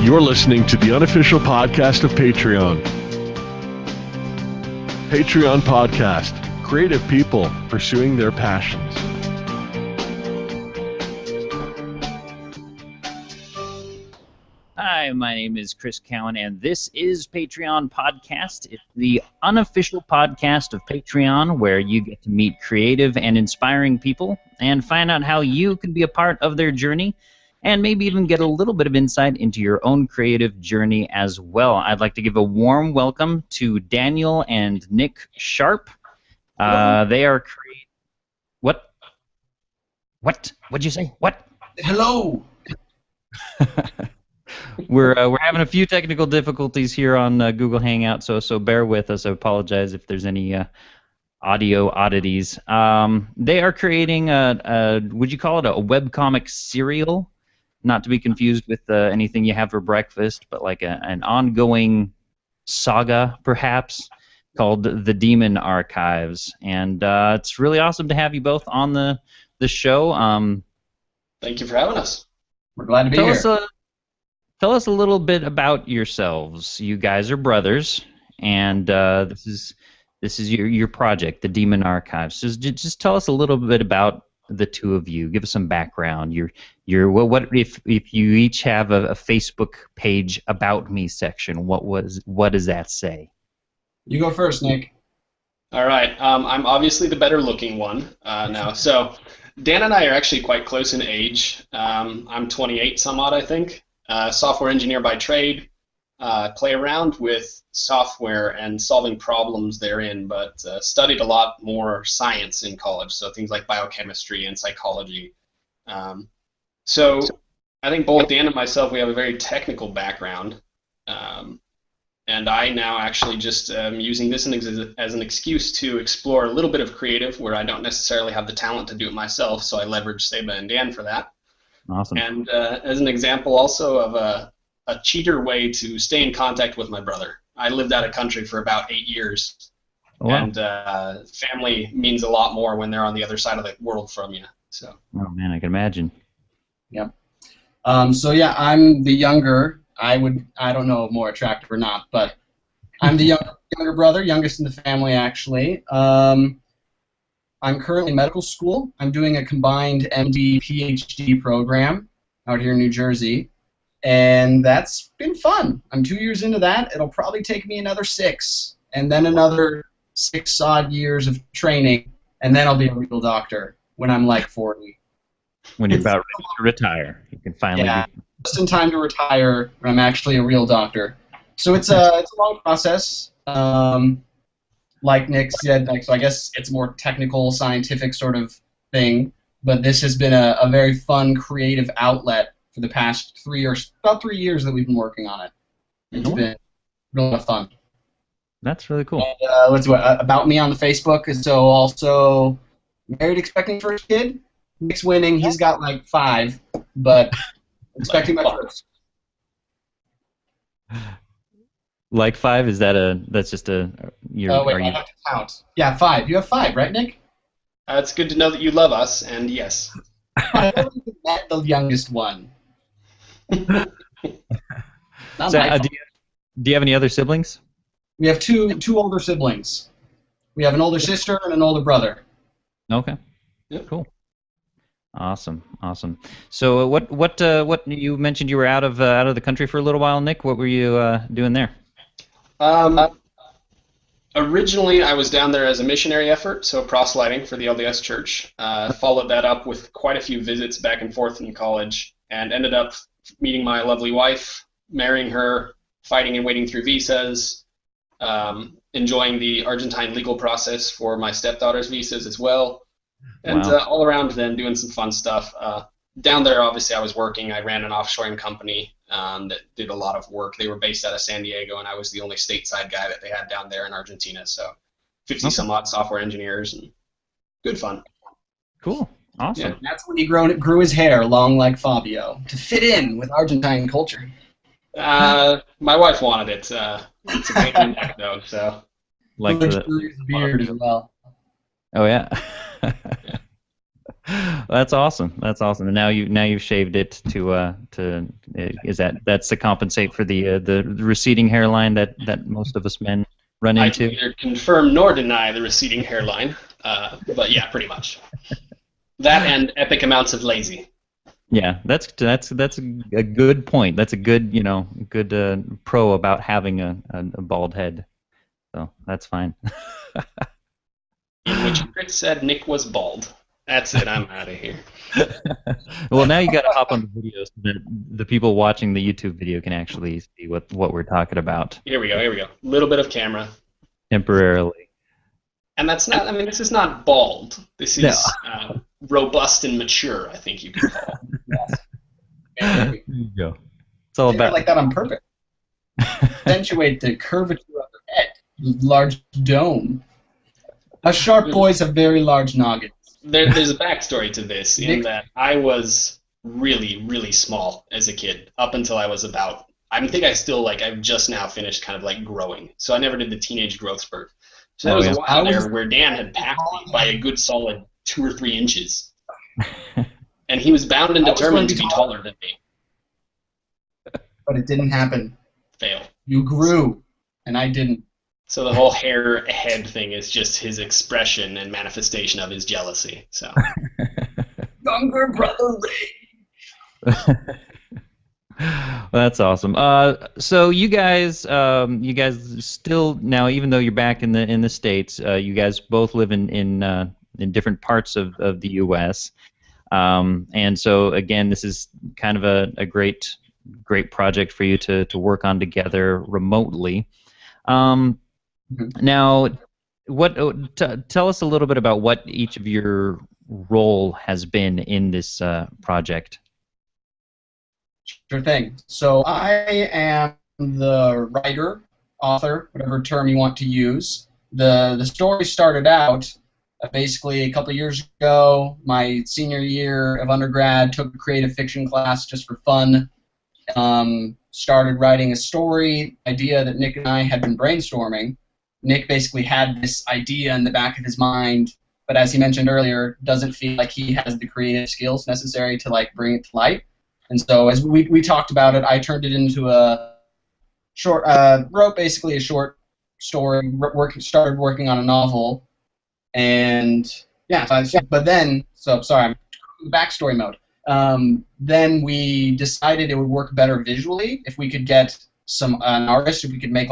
You're listening to the unofficial podcast of Patreon. Patreon Podcast. Creative people pursuing their passions. Hi, my name is Chris Cowan, and this is Patreon Podcast. It's the unofficial podcast of Patreon, where you get to meet creative and inspiring people and find out how you can be a part of their journey, and maybe even get a little bit of insight into your own creative journey as well. I'd like to give a warm welcome to Daniel and Nick Sharp. They are What? What'd you say? What? Hello. We're having a few technical difficulties here on Google Hangout, so bear with us. I apologize if there's any audio oddities. They are creating would you call it a webcomic serial? Not to be confused with anything you have for breakfast, but like an ongoing saga, perhaps, called The Demon Archives. And it's really awesome to have you both on the show. Thank you for having us. We're glad to be here. Tell us a little bit about yourselves. You guys are brothers, and this is your project, The Demon Archives. So just tell us a little bit about the two of you. Give us some background. What if you each have a Facebook page about me section? What does that say? You go first, Nick. All right. I'm obviously the better looking one now. So Dan and I are actually quite close in age. I'm 28 some odd, I think. Software engineer by trade. Play around with software and solving problems therein, but studied a lot more science in college, so things like biochemistry and psychology. So I think both Dan and myself, we have a very technical background, and I now actually just am using this as an excuse to explore a little bit of creative where I don't necessarily have the talent to do it myself, so I leverage Seba and Dan for that. Awesome. And as an example also of a cheater way to stay in contact with my brother. I lived out of country for about 8 years, wow. And family means a lot more when they're on the other side of the world from you. So. Oh man, I can imagine. Yep. So yeah, I'm the younger. I don't know if more attractive or not, but I'm the younger brother, youngest in the family actually. I'm currently in medical school. I'm doing a combined MD PhD program out here in New Jersey. And that's been fun. I'm 2 years into that. It'll probably take me another 6, and then another 6 odd years of training, and then I'll be a real doctor when I'm like 40. When you're about ready to retire, you can finally. Yeah, just in time to retire when I'm actually a real doctor. So it's a long process. Like Nick said, so I guess it's a more technical, scientific sort of thing. But this has been a very fun, creative outlet for the past about 3 years that we've been working on it. It's been a lot of fun. That's really cool. And, about me on the Facebook. So also married, expecting first kid. Nick's winning. He's got like 5, but expecting my first. Like 5? Is that that's just a? I have to count. Yeah, 5. You have 5, right, Nick? It's good to know that you love us, and yes. I haven't even met the youngest one. So, do you have any other siblings? We have two older siblings. We have an older sister and an older brother. Okay. Yep. Cool. Awesome. So what you mentioned you were out of the country for a little while, Nick. What were you doing there? Originally, I was down there as a missionary effort, so proselyting for the LDS Church. Followed that up with quite a few visits back and forth in college, and ended up meeting my lovely wife, marrying her, fighting and waiting through visas, enjoying the Argentine legal process for my stepdaughter's visas as well, and Wow. All around then doing some fun stuff. Down there, obviously, I was working. I ran an offshoring company that did a lot of work. They were based out of San Diego, and I was the only stateside guy that they had down there in Argentina. So 50-some-odd software engineers, and good fun. Cool. Awesome. Yeah, that's when he grew his hair long like Fabio to fit in with Argentine culture. My wife wanted it. It's a pain in the neck, though, so. Like the beard as well. Oh yeah. That's awesome. That's awesome. And now you've shaved it to is that's to compensate for the receding hairline that most of us men run I can into? neither confirm nor deny the receding hairline, but yeah, pretty much. That and epic amounts of lazy. Yeah, that's a good point. That's a good good pro about having a bald head. So that's fine. In which Chris said Nick was bald. That's it. I'm out of here. Well, now you got to hop on the video so that the people watching the YouTube video can actually see what we're talking about Here we go. Here we go. Little bit of camera. temporarily. And that's not. I mean, this is not bald. This No. is robust and mature. I think you can call. There you go. It's all They about like that on purpose. Accentuate the curvature of the head. Large dome. Us sharp boys have very large noggins. There's a backstory to this in that I was really, really small as a kid up until I was about. I think I've just now finished kind of like growing. So I never did the teenage growth spurt. So there was a while there where Dan had packed me by a good solid 2 or 3 inches. And he was bound and determined to be taller than me. But it didn't happen. Fail. You grew, and I didn't. So the whole hair head thing is just his expression and manifestation of his jealousy. So Younger brother Ray. That's awesome. So you guys still now, even though you're back in the States, you guys both live in different parts of the U.S. And so again, this is kind of a great project for you to work on together remotely. Now, tell us a little bit about what each of your role has been in this project. Sure thing. So I am the writer, author, whatever term you want to use. The story started out basically a couple of years ago. My senior year of undergrad, took a creative fiction class just for fun. Started writing a story idea that Nick and I had been brainstorming. Nick basically had this idea in the back of his mind, but as he mentioned earlier, doesn't feel like he has the creative skills necessary to like bring it to light. And so as we talked about it, I turned it into a short, wrote basically a short story, started working on a novel, and yeah, but then, so sorry, I'm in backstory mode. Then we decided it would work better visually if we could get an artist, if we could make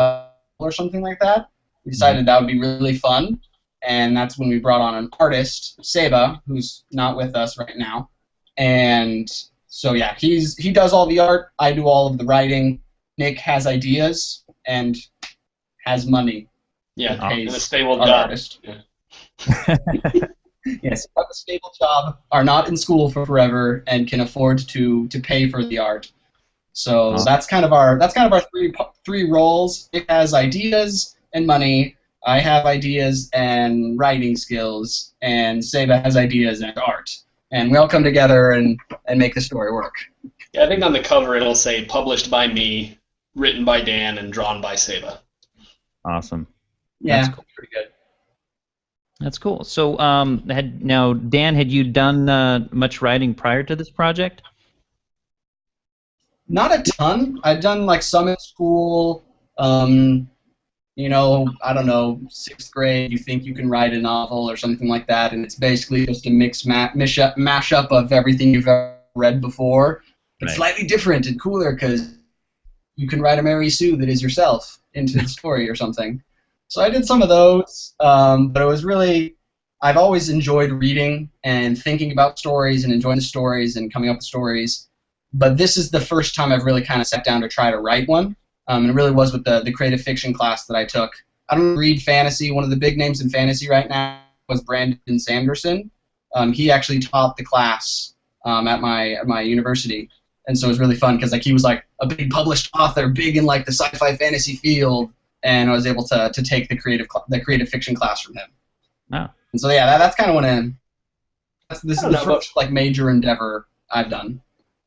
or something like that. We decided that would be really fun, and that's when we brought on an artist, Seba, who's not with us right now. And so yeah, he does all the art, I do all of the writing. Nick has ideas and has money. Yeah, pays and a stable our job. artist. Yeah. Yes, have a stable job, are not in school for forever, and can afford to pay for the art. So that's kind of our three roles. Nick has ideas and money. I have ideas and writing skills, and Seba has ideas and art. And we all come together and make the story work. Yeah, I think on the cover it'll say published by me, written by Dan, and drawn by Seba. Awesome. Yeah, That's cool. pretty good. That's cool. So, Dan, had you done much writing prior to this project? Not a ton. I've done like some at school. You know, I don't know, 6th grade, you think you can write a novel or something like that, and it's basically just a mashup of everything you've ever read before. It's Right. slightly different and cooler because you can write a Mary Sue that is yourself into the story or something. So I did some of those, but it was really, I've always enjoyed reading and thinking about stories and enjoying the stories and coming up with stories. But this is the first time I've really kind of sat down to try to write one. And it really was with the creative fiction class that I took. I don't read fantasy. One of the big names in fantasy right now was Brandon Sanderson. He actually taught the class at my university, and so it was really fun because like he was like a big published author, big in like the sci-fi fantasy field, and I was able to take the creative fiction class from him. Wow. And so yeah, that's kind of when this is the first like major endeavor I've done.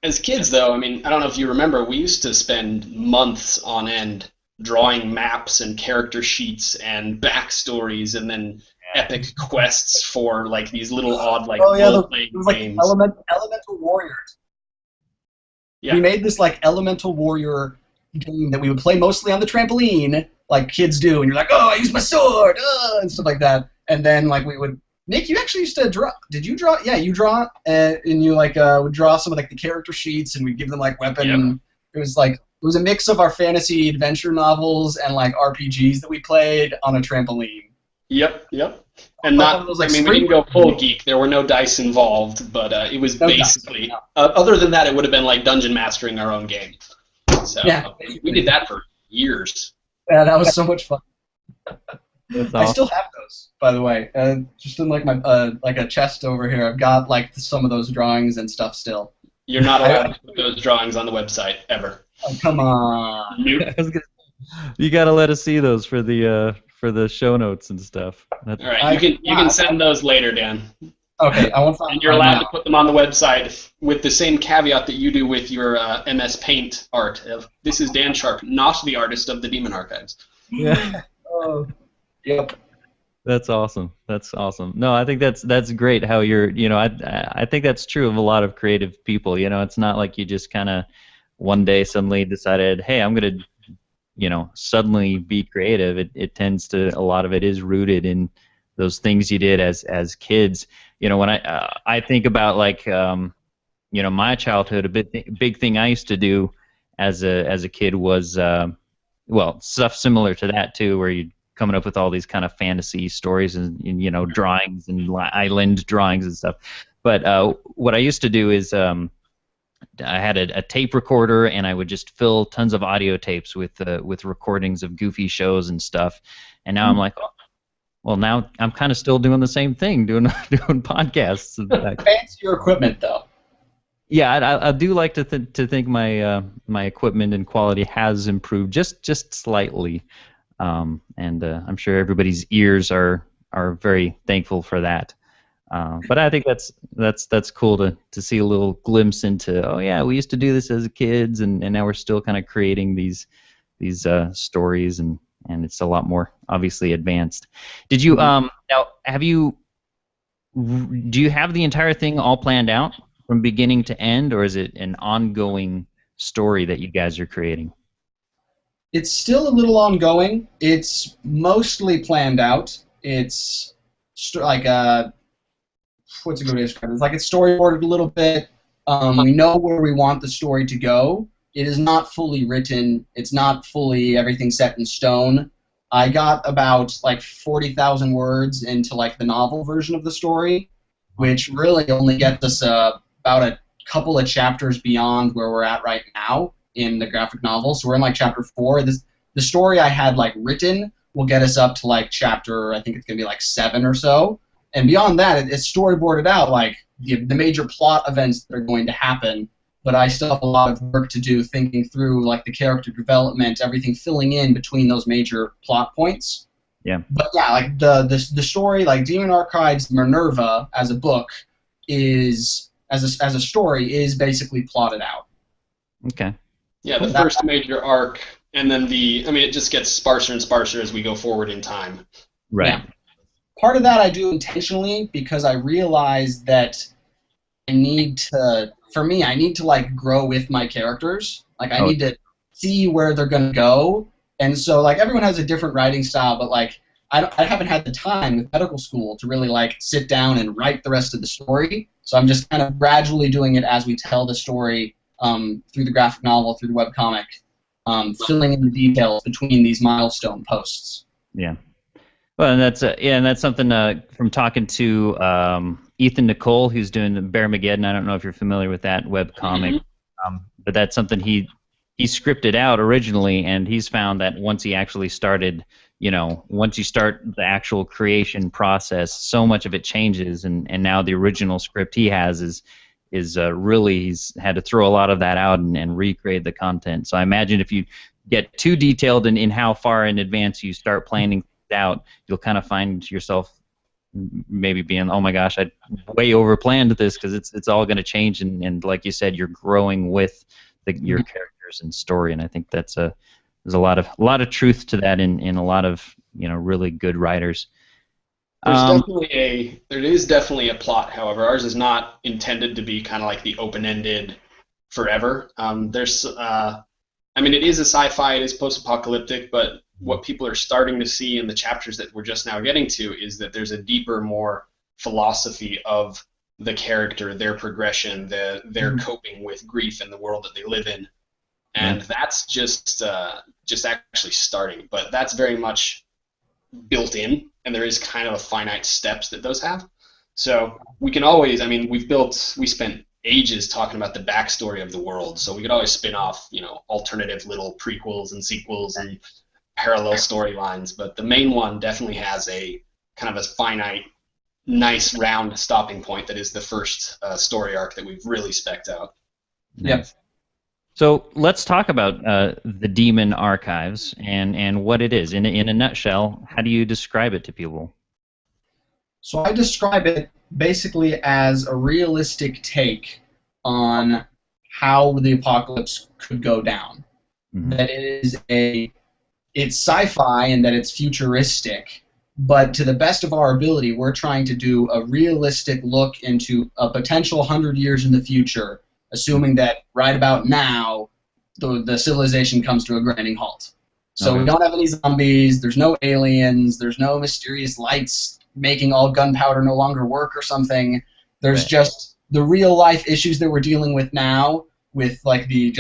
As kids, though, I mean, I don't know if you remember, we used to spend months on end drawing maps and character sheets and backstories and then epic quests for like these little odd like Oh yeah, role-playing it was like games. Elemental Warriors. Yeah. We made this like Elemental Warrior game that we would play mostly on the trampoline, like kids do, and you're like, oh, I use my sword, and stuff like that. And then like we would. Nick, you actually used to draw. Did you draw? Yeah, you draw, and you like would draw some of like the character sheets, and we'd give them like weapon. Yep. It was a mix of our fantasy adventure novels and like RPGs that we played on a trampoline. Yep. And not, Those, like, I mean, we didn't go full geek. There were no dice involved, but it was No basically, dice, other than that, it would have been like dungeon mastering our own game. So Yeah. we did that for years. Yeah, that was so much fun. That's I awesome. still have those, by the way. Just in like my like a chest over here, I've got like some of those drawings and stuff still. You're not allowed to put those drawings on the website ever. Oh, come on. Nope. You got to let us see those for the show notes and stuff. All right, you can send those later, Dan. Okay, I won't find. And you're allowed to put them on the website with the same caveat that you do with your MS Paint art. Of this is Dan Sharp, not the artist of the Demon Archives. Yeah. Oh, yep. That's awesome. That's awesome. No, I think that's great how you're, I think that's true of a lot of creative people. It's not like you just kind of one day suddenly decided, hey, I'm going to, suddenly be creative. It tends to, a lot of it is rooted in those things you did as kids. When I think about like, my childhood, a big thing I used to do as a kid was, stuff similar to that too, where you'd coming up with all these kind of fantasy stories and drawings and island drawings and stuff. But what I used to do is I had a tape recorder, and I would just fill tons of audio tapes with recordings of goofy shows and stuff. And now I'm like, oh, well, now I'm kind of still doing the same thing, doing podcasts. Fancy your equipment, though. Yeah, I do like to think my my equipment and quality has improved just slightly. And I'm sure everybody's ears are very thankful for that. But I think that's cool to see a little glimpse into, oh yeah, we used to do this as kids, and now we're still kind of creating these stories, and it's a lot more obviously advanced. Did you now do you have the entire thing all planned out from beginning to end, or is it an ongoing story that you guys are creating? It's still a little ongoing. It's mostly planned out. It's like what's a good way to describe it? It's like it's storyboarded a little bit. We know where we want the story to go. It is not fully written. It's not fully everything set in stone. I got about like 40,000 words into like the novel version of the story, which really only gets us about a couple of chapters beyond where we're at right now in the graphic novel. So we're in like chapter 4. The story I had like written will get us up to like chapter, I think it's gonna be like 7 or so. And beyond that, it's storyboarded out like the major plot events that are going to happen. But I still have a lot of work to do thinking through like the character development, everything filling in between those major plot points. Yeah. But yeah, like the story, like Demon Archives Minerva as a book is as a story is basically plotted out. Okay. Yeah, the first major arc, and then it just gets sparser and sparser as we go forward in time. Right. Yeah. Part of that I do intentionally because I realize that I need to like grow with my characters. Like I need to see where they're gonna go, and so like everyone has a different writing style, but like I haven't had the time with medical school to really like sit down and write the rest of the story. So I'm just kind of gradually doing it as we tell the story through the graphic novel, through the webcomic, filling in the details between these milestone posts. Yeah. Well, and that's something from talking to Ethan Nicole, who's doing the Bearmageddon. I don't know if you're familiar with that webcomic, but that's something he scripted out originally, and he's found that once he actually started, once you start the actual creation process, so much of it changes, and now the original script he has is really, he's had to throw a lot of that out and recreate the content. So I imagine if you get too detailed in how far in advance you start planning out, you'll kind of find yourself maybe being, oh my gosh, I way overplanned this because it's all going to change, and like you said, you're growing with your characters and story, and I think there's a lot of truth to that in a lot of really good writers. There is definitely a plot. However, ours is not intended to be kind of like the open-ended forever. It is a sci-fi, it is post-apocalyptic, but what people are starting to see in the chapters that we're just now getting to is that there's a deeper, more philosophy of the character, their progression, their coping with grief in the world that they live in, and that's just actually starting. But that's very much built in, and there is kind of a finite steps that those have. So we can always, we spent ages talking about the backstory of the world, so we could always spin off, alternative little prequels and sequels and parallel storylines, but the main one definitely has a kind of a finite, nice round stopping point that is the first story arc that we've really spec'd out. Yep. So let's talk about the Demon Archives and what it is. In a nutshell, how do you describe it to people? So I describe it basically as a realistic take on how the apocalypse could go down. Mm-hmm. That it's sci-fi and that it's futuristic, but to the best of our ability, we're trying to do a realistic look into a potential 100 years in the future, assuming that right about now, the civilization comes to a grinding halt. So we don't have any zombies, there's no aliens, there's no mysterious lights making all gunpowder no longer work or something. There's just the real-life issues that we're dealing with now, with like the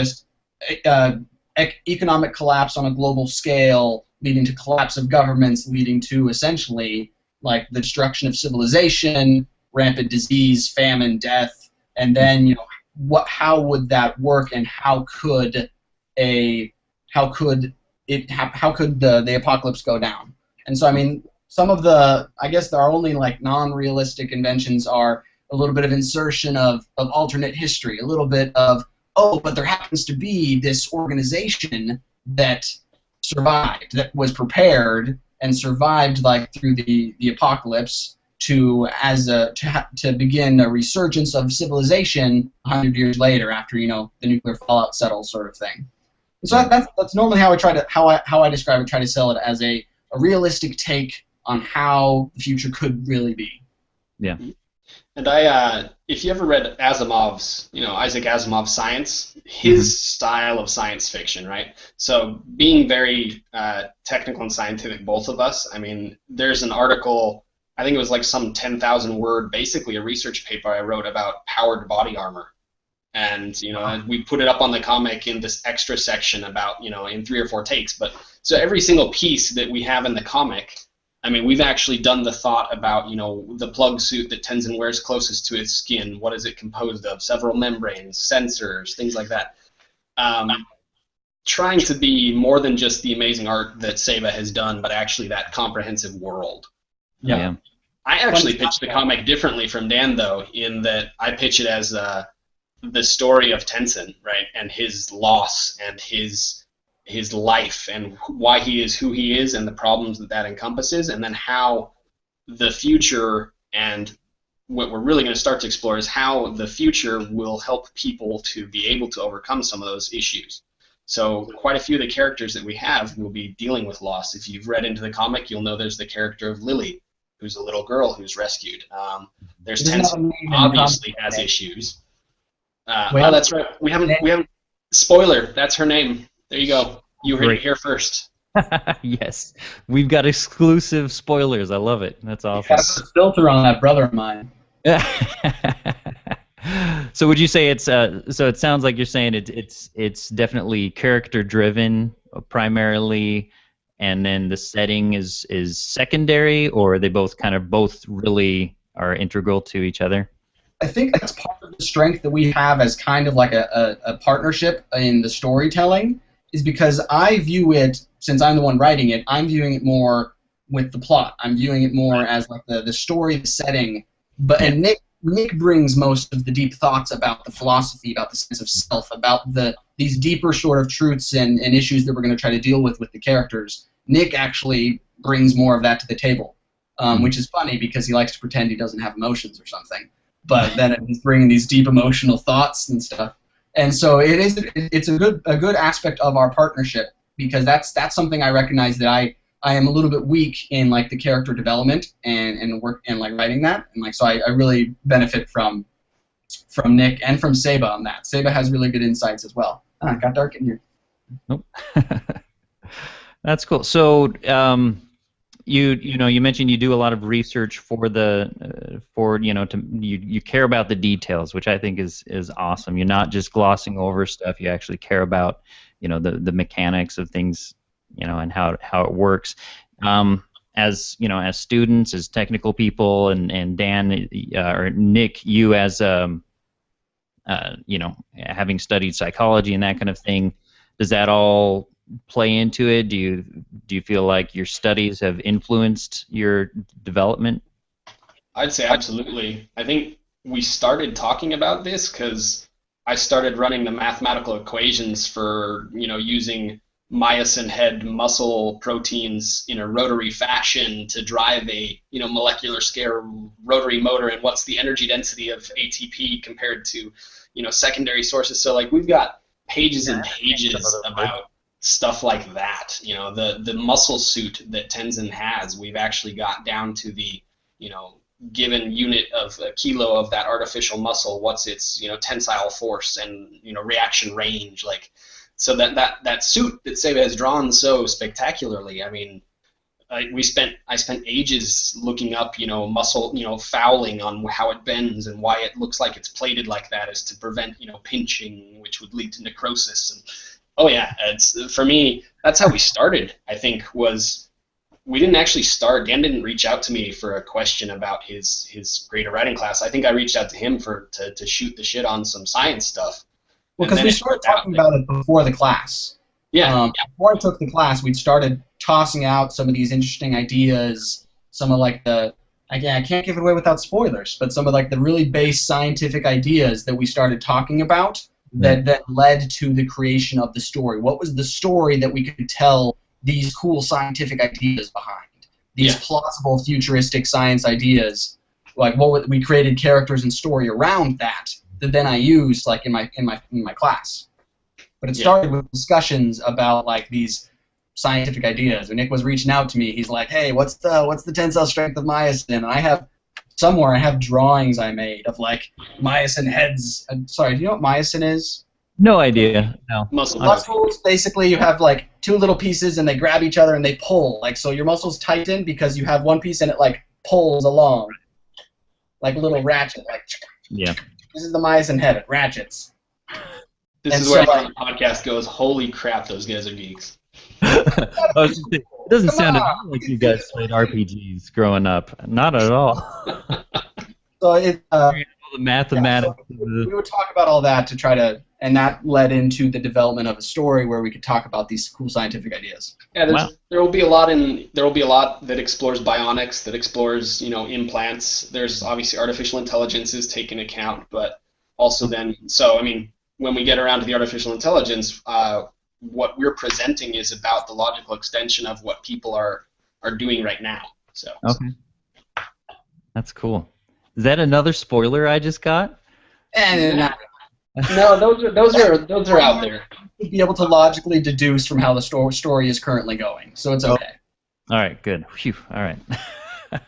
economic collapse on a global scale, leading to collapse of governments, leading to essentially like the destruction of civilization, rampant disease, famine, death, and then how would that work, and how could the apocalypse go down? And so some of our only like non-realistic inventions are a little bit of insertion of alternate history, a little bit of but there happens to be this organization that survived, that was prepared and survived like through the apocalypse to begin a resurgence of civilization 100 years later after the nuclear fallout settles, sort of thing. And so that's normally how I describe it. Try to sell it as a realistic take on how the future could really be. Yeah. And if you ever read Asimov's, Isaac Asimov's Science, his style of science fiction, right? So being very technical and scientific, both of us, there's an article, I think it was like some 10,000 word, basically a research paper I wrote about powered body armor. And, we put it up on the comic in this extra section about, in 3 or 4 takes. But so every single piece that we have in the comic, we've actually done the thought about, the plug suit that Tenzin wears closest to his skin. What is it composed of? Several membranes, sensors, things like that. Trying to be more than just the amazing art that Seba has done, but actually that comprehensive world. Yeah. I actually pitched the comic differently from Dan, though, in that I pitch it as the story of Tenzin, right, and his loss and his life and why he is who he is and the problems that encompasses, and then how the future, and what we're really going to start to explore is how the future will help people to be able to overcome some of those issues. So quite a few of the characters that we have will be dealing with loss. If you've read into the comic, you'll know there's the character of Lily, who's a little girl who's rescued. There's Tenzin, obviously has issues. Oh, that's right. We haven't. Spoiler. That's her name. There you go. You heard it here first. Yes, we've got exclusive spoilers. I love it. That's awesome. You got a filter on that brother of mine. So would you say it's so it sounds like you're saying it's definitely character driven primarily, and then the setting is secondary, or are they both really are integral to each other? I think that's part of the strength that we have as kind of like a partnership in the storytelling, is because I view it, since I'm the one writing it, I'm viewing it more with the plot. I'm viewing it more as like the story, the setting. And Nick brings most of the deep thoughts about the philosophy, about the sense of self, about these deeper sort of truths and issues that we're going to try to deal with the characters. Nick actually brings more of that to the table, which is funny because he likes to pretend he doesn't have emotions or something. But then he's bringing these deep emotional thoughts and stuff. And so it's a good aspect of our partnership, because that's something I recognize that I I am a little bit weak in like the character development and work and like writing that, and like so I really benefit from Nick and from Seba on that. Seba has really good insights as well. It got dark in here. Nope. That's cool. So you mentioned you do a lot of research for you care about the details, which I think is awesome. You're not just glossing over stuff. You actually care about the mechanics of things, and how it works. As students, as technical people, and Dan or Nick, you as having studied psychology and that kind of thing, does that all play into it? Do you feel like your studies have influenced your development? I'd say absolutely. I think we started talking about this because I started running the mathematical equations for using myosin head muscle proteins in a rotary fashion to drive a molecular scale rotary motor, and what's the energy density of ATP compared to secondary sources. So like we've got pages and pages about stuff like that. The muscle suit that Tenzin has, we've actually got down to the given unit of a kilo of that artificial muscle, what's its tensile force and reaction range. Like, so that suit that Seba has drawn so spectacularly. I mean, I spent ages looking up muscle fouling on how it bends and why it looks like it's plated like that is to prevent pinching, which would lead to necrosis. And oh yeah, for me, that's how we started. I think we didn't actually start. Dan didn't reach out to me for a question about his creative writing class. I think I reached out to him to shoot the shit on some science stuff. Well, because we started talking about it before the class. Yeah. Before I took the class, we'd started tossing out some of these interesting ideas, some of like I can't give it away without spoilers, but some of like the really base scientific ideas that we started talking about that led to the creation of the story. What was the story that we could tell these cool scientific ideas behind? These plausible futuristic science ideas. Like we created characters and story around that then I used like in my class. But it started with discussions about like these scientific ideas. When Nick was reaching out to me, he's like, "Hey, what's the tensile strength of myosin?" And I have drawings I made of like myosin heads. Sorry, do you know what myosin is? No idea. No. Muscles, basically, you have like two little pieces and they grab each other and they pull. Like, so your muscles tighten because you have one piece and it like pulls along, like a little ratchet. Like, yeah. This is the myosin head. It ratchets. This is where the podcast goes, holy crap, those guys are geeks. It doesn't sound like you guys played RPGs growing up. Not at all. So the mathematics. We would talk about all that to try to, and that led into the development of a story where we could talk about these cool scientific ideas. Yeah, there will be a lot that explores bionics, that explores implants. There's obviously artificial intelligence is taken account, but also then when we get around to the artificial intelligence, what we're presenting is about the logical extension of what people are doing right now. So okay, that's cool. Is that another spoiler I just got? No, those are out there. You'd be able to logically deduce from how the story is currently going, so it's okay. All right, good. Phew. All right. I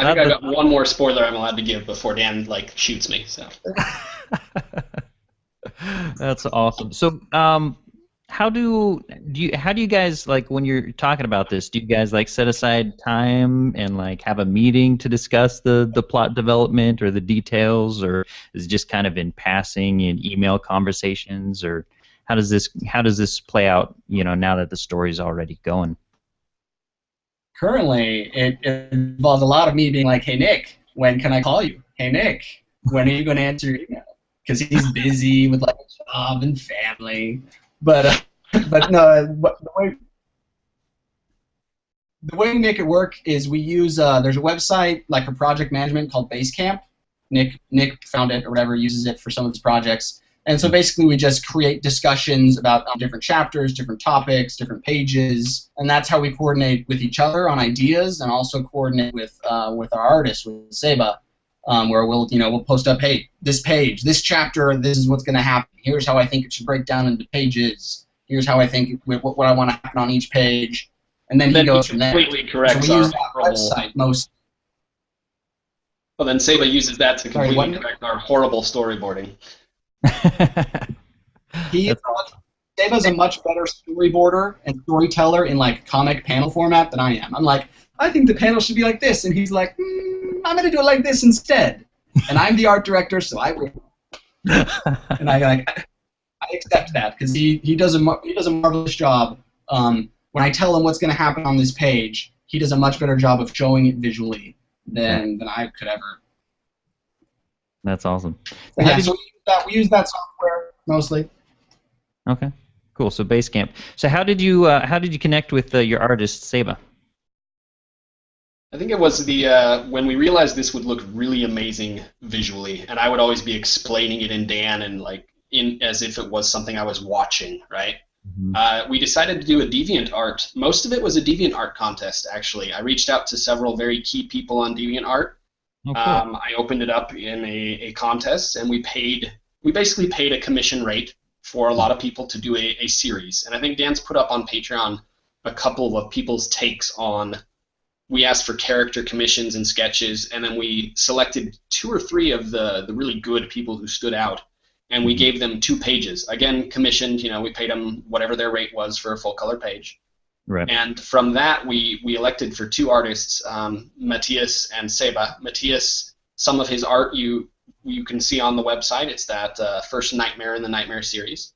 think I got one more spoiler I'm allowed to give before Dan shoots me. So. That's awesome. So, how do you guys when you're talking about this? Do you guys set aside time and have a meeting to discuss the plot development or the details, or is it just kind of in passing in email conversations, or how does this play out? Now that the story's already going. Currently, it involves a lot of me being like, "Hey Nick, when can I call you? Hey Nick, when are you going to answer your email?" Because he's busy with a job and family. But no, the way we make it work is we use there's a website for project management called Basecamp. Nick found it or whatever, uses it for some of his projects. And so basically we just create discussions about different chapters, different topics, different pages, and that's how we coordinate with each other on ideas and also coordinate with our artists, with Seba. Where we'll post up, hey, this page, this chapter, this is what's going to happen. Here's how I think it should break down into pages. Here's how I think what I want to happen on each page. and then he goes he from there. completely So corrects we our use that horrible. website most. Well, then Seba uses that to Sorry, completely what? correct our horrible storyboarding. Seba's a much better storyboarder and storyteller in like comic panel format than I am. I'm like, I think the panel should be like this, and he's like, I'm gonna do it like this instead. And I'm the art director, so I win. And I accept that because he does a marvelous job. When I tell him what's gonna happen on this page, he does a much better job of showing it visually than I could ever. That's awesome. So, yeah, so we use that software mostly. Okay, cool. So Basecamp. So how did you connect with your artist Seba? I think it was the when we realized this would look really amazing visually, and I would always be explaining it in Dan and like as if it was something I was watching, right? Mm-hmm. We decided to do a DeviantArt. Most of it was a DeviantArt contest, actually. I reached out to several very key people on DeviantArt. Oh, cool. I opened it up in a contest, and we basically paid a commission rate for a lot of people to do a series. And I think Dan's put up on Patreon a couple of people's takes on. We asked for character commissions and sketches, and then we selected 2 or 3 of the really good people who stood out, and we gave them 2 pages. Again, commissioned, we paid them whatever their rate was for a full-color page. Right. And from that, we elected for 2 artists, Matthias and Seba. Matthias, some of his art you can see on the website. It's that first Nightmare in the Nightmare series.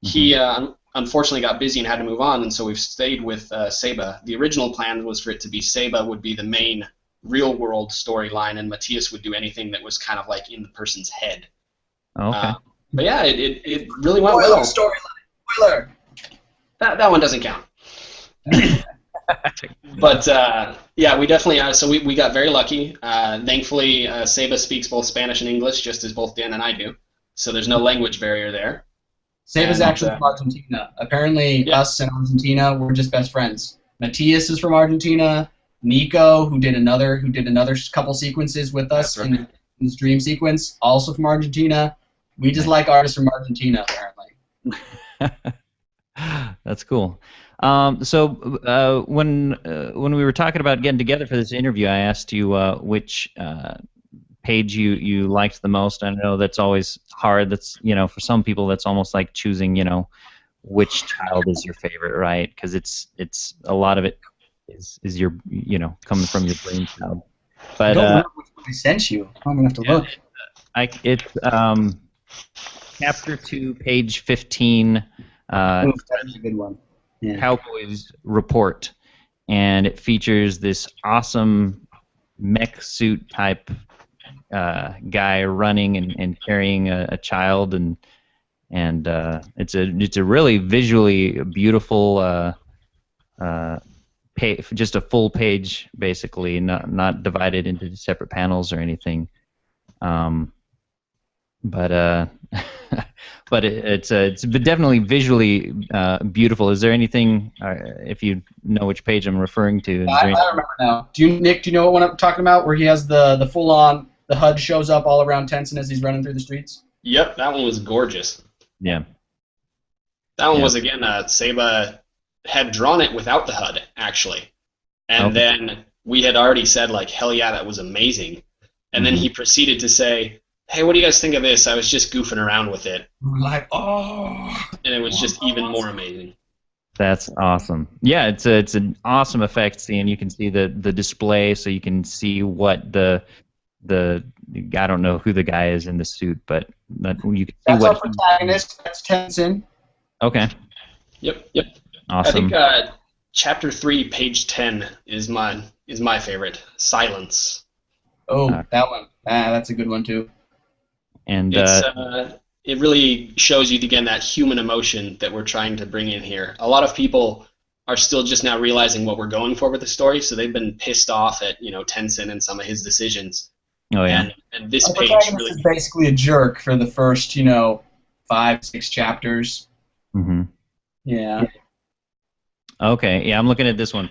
Mm-hmm. He unfortunately got busy and had to move on, and so we've stayed with Seba. The original plan was for it to be Seba would be the main real-world storyline, and Matthias would do anything that was kind of like in the person's head. Oh, okay. But yeah, it really went well. Storyline. Spoiler. That one doesn't count. But yeah, we definitely so we got very lucky. Thankfully, Seba speaks both Spanish and English, just as both Dan and I do. So there's no language barrier there. Seba's actually from Argentina. Apparently, us and Argentina, we're just best friends. Matthias is from Argentina. Nico, who did another couple sequences with us in this dream sequence, also from Argentina. We just like artists from Argentina, apparently. That's cool. So when we were talking about getting together for this interview, I asked you which page you liked the most. I know that's always hard. That's for some people that's almost like choosing which child is your favorite, right? Because it's a lot of it is your coming from your brain child. But I don't remember which one I sent you. I'm gonna have to look. It's chapter 2, page 15. That's a good one. Yeah. Cowboys Report, and it features this awesome mech suit type guy running and carrying a child, and it's a really visually beautiful just a full page basically, not divided into separate panels or anything. But it's definitely visually beautiful. Is there anything, if you know which page I'm referring to? I remember now. Nick, do you know what one I'm talking about, where he has the full-on, the HUD shows up all around Tenson as he's running through the streets? Yep, that one was gorgeous. Yeah. That one was, again, Seba had drawn it without the HUD, actually. And then we had already said, like, hell yeah, that was amazing. And then he proceeded to say, hey, what do you guys think of this? I was just goofing around with it. We're like, oh. And it was just even more amazing. That's awesome. Yeah, it's an awesome effect scene. You can see the display, so you can see what the I don't know who the guy is in the suit, but you can see that's what. That's our protagonist. That's Tenson. Okay. Yep. Awesome. I think chapter 3, page 10 is my favorite. Silence. Oh, that one. That's a good one too. And it really shows you again that human emotion that we're trying to bring in here. A lot of people are still just now realizing what we're going for with the story, so they've been pissed off at Tenson and some of his decisions. Oh yeah. And this Our page really is basically a jerk for the first 5-6 chapters. Mm-hmm. Yeah. Okay. Yeah, I'm looking at this one.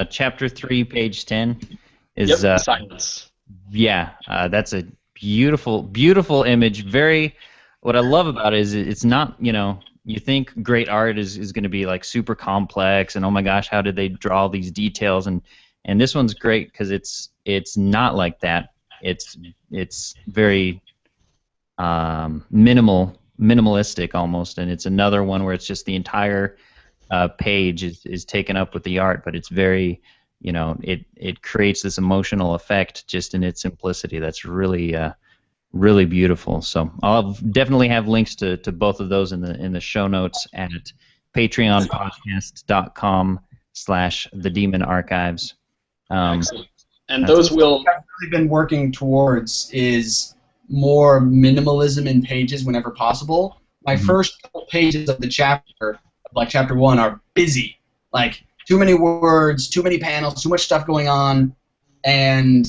Chapter 3, page 10 is silence. Yeah, that's a beautiful, beautiful image. What I love about it is it's not, you think great art is going to be like super complex, and oh my gosh, how did they draw all these details? And this one's great because it's not like that. It's very minimalistic almost, and it's another one where it's just the entire page is taken up with the art, but it's very, it creates this emotional effect just in its simplicity that's really really beautiful. So I'll definitely have links to both of those in the show notes at patreonpodcast.com/thedemonarchives. Excellent. And those will. What I've really been working towards is more minimalism in pages whenever possible. My first couple pages of the chapter, like chapter 1, are busy. Like, too many words, too many panels, too much stuff going on, and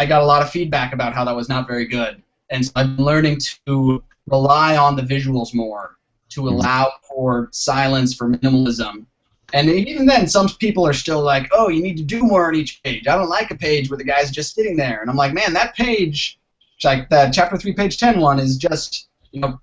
I got a lot of feedback about how that was not very good. And so I'm learning to rely on the visuals more, to allow for silence, for minimalism. And even then, some people are still like, oh, you need to do more on each page. I don't like a page where the guy's just sitting there. And I'm like, man, that page, like that chapter 3, page 10 one, is just,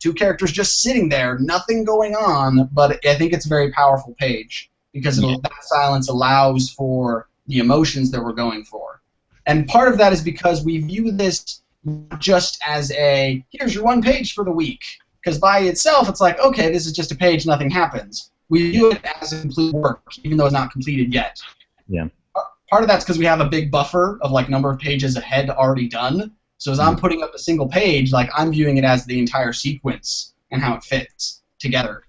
2 characters just sitting there, nothing going on. But I think it's a very powerful page because that silence allows for the emotions that we're going for. And part of that is because we view this not just as here's your 1 page for the week. Because by itself, it's like, okay, this is just a page, nothing happens. We view it as a complete work, even though it's not completed yet. Yeah. Part of that's because we have a big buffer of like number of pages ahead already done. So as I'm putting up a single page, like I'm viewing it as the entire sequence and how it fits together.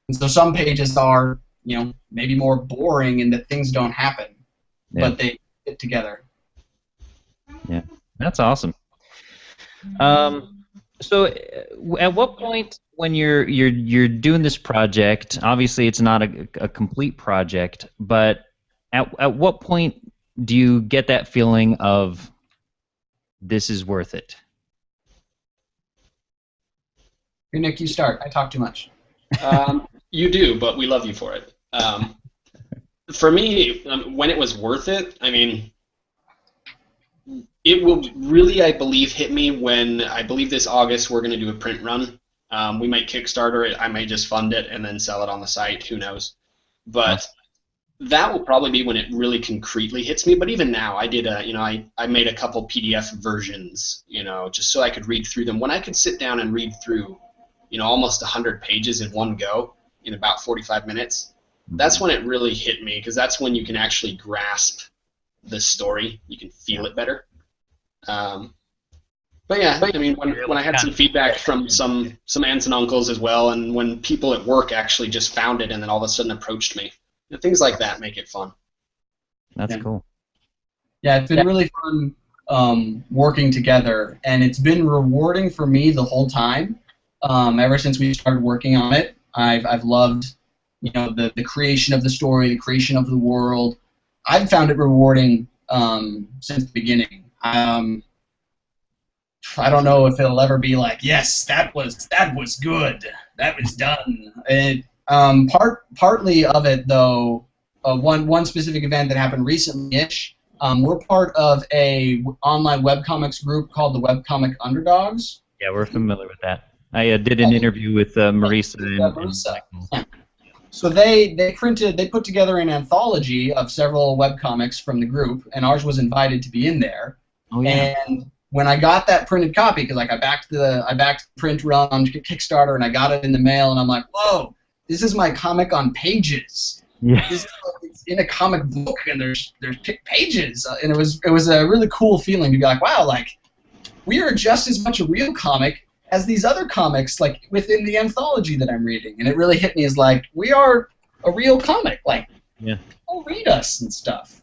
And so some pages are, maybe more boring in that things don't happen, but they fit together. Yeah, that's awesome. So, at what point when you're doing this project, obviously it's not a complete project, but at what point do you get that feeling of this is worth it? Here, Nick, you start. I talk too much. You do, but we love you for it. For me, when it was worth it, I mean, it will really, I believe, hit me when I believe this August we're going to do a print run. We might Kickstarter it. I might just fund it and then sell it on the site. Who knows? But that will probably be when it really concretely hits me. But even now, I did I made a couple PDF versions, just so I could read through them. When I could sit down and read through, almost 100 pages in one go in about 45 minutes, that's when it really hit me, because that's when you can actually grasp the story. You can feel it better. But yeah, I mean, when I had some feedback from some aunts and uncles as well, and when people at work actually just found it and then all of a sudden approached me, things like that make it fun. That's cool. Yeah, it's been really fun working together, and it's been rewarding for me the whole time. Ever since we started working on it, I've loved, the creation of the story, the creation of the world. I've found it rewarding since the beginning. I don't know if it'll ever be like, yes, that was good, that was done. Partly of it though, one specific event that happened recently-ish. We're part of a online webcomics group called the Webcomic Underdogs. Yeah, we're familiar with that. I did an interview with Marisa. Marisa. Yeah. So they put together an anthology of several webcomics from the group, and ours was invited to be in there. Oh yeah. And when I got that printed copy, because like I backed the print run on Kickstarter, and I got it in the mail, and I'm like, whoa, this is my comic on pages. Yeah. It's in a comic book, and there's pages, and it was a really cool feeling to be like, wow, like we are just as much a real comic as these other comics, like within the anthology that I'm reading, and it really hit me as like we are a real comic, like people read us and stuff.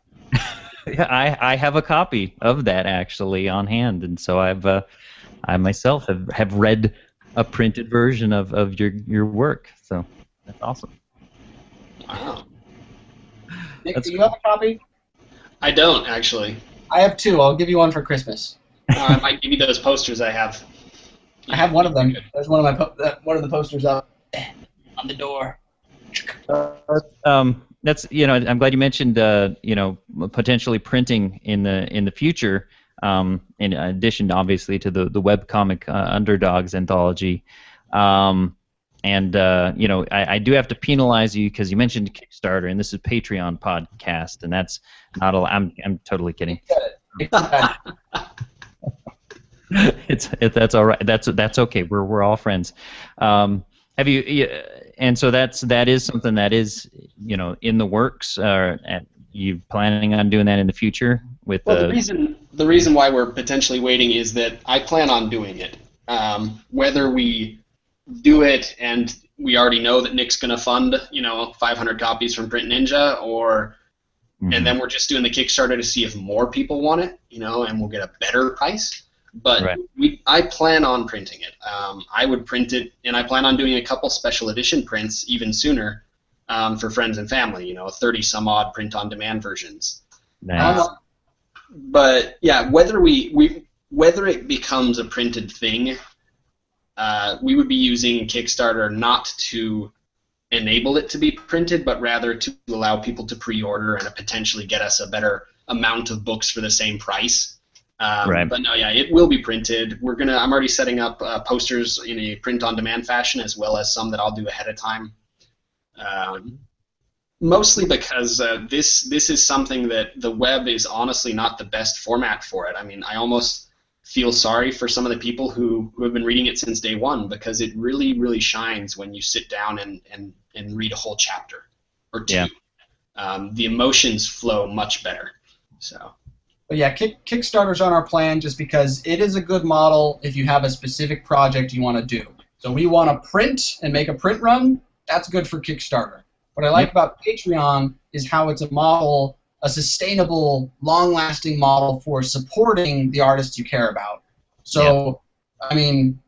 Yeah, I have a copy of that actually on hand, and so I myself have read a printed version of your work, so that's awesome. Wow. Nick, do you have a copy? I don't actually. I have 2. I'll give you one for Christmas. I might give you those posters I have. I have one of them. There's one of one of the posters up on the door. That's I'm glad you mentioned potentially printing in the future. In addition, obviously, to the webcomic Underdogs anthology, and And I do have to penalize you because you mentioned Kickstarter, and this is a Patreon podcast, and that's not. I'm totally kidding. That's all right. That's okay. We're all friends. Have you? And so that is something that is in the works. Are you planning on doing that in the future? Well, the reason why we're potentially waiting is that I plan on doing it. Whether we do it and we already know that Nick's going to fund 500 copies from Print Ninja, or and then we're just doing the Kickstarter to see if more people want it, and we'll get a better price. But right. I plan on printing it. I would print it, and I plan on doing a couple special edition prints even sooner for friends and family. 30 some odd print-on-demand versions. Nice. But yeah, whether it becomes a printed thing, we would be using Kickstarter not to enable it to be printed, but rather to allow people to pre-order and potentially get us a better amount of books for the same price. Right. But no, yeah, it will be printed. I'm already setting up posters in a print-on-demand fashion, as well as some that I'll do ahead of time. Mostly because this is something that the web is honestly not the best format for it. I mean, I almost feel sorry for some of the people who have been reading it since day one, because it really, really shines when you sit down and read a whole chapter or two. Yeah. The The emotions flow much better. So. But yeah, Kickstarter's on our plan just because it is a good model if you have a specific project you want to do. So we want to print and make a print run. That's good for Kickstarter. What I like about Patreon is how it's a model, a sustainable, long-lasting model for supporting the artists you care about. So, I mean,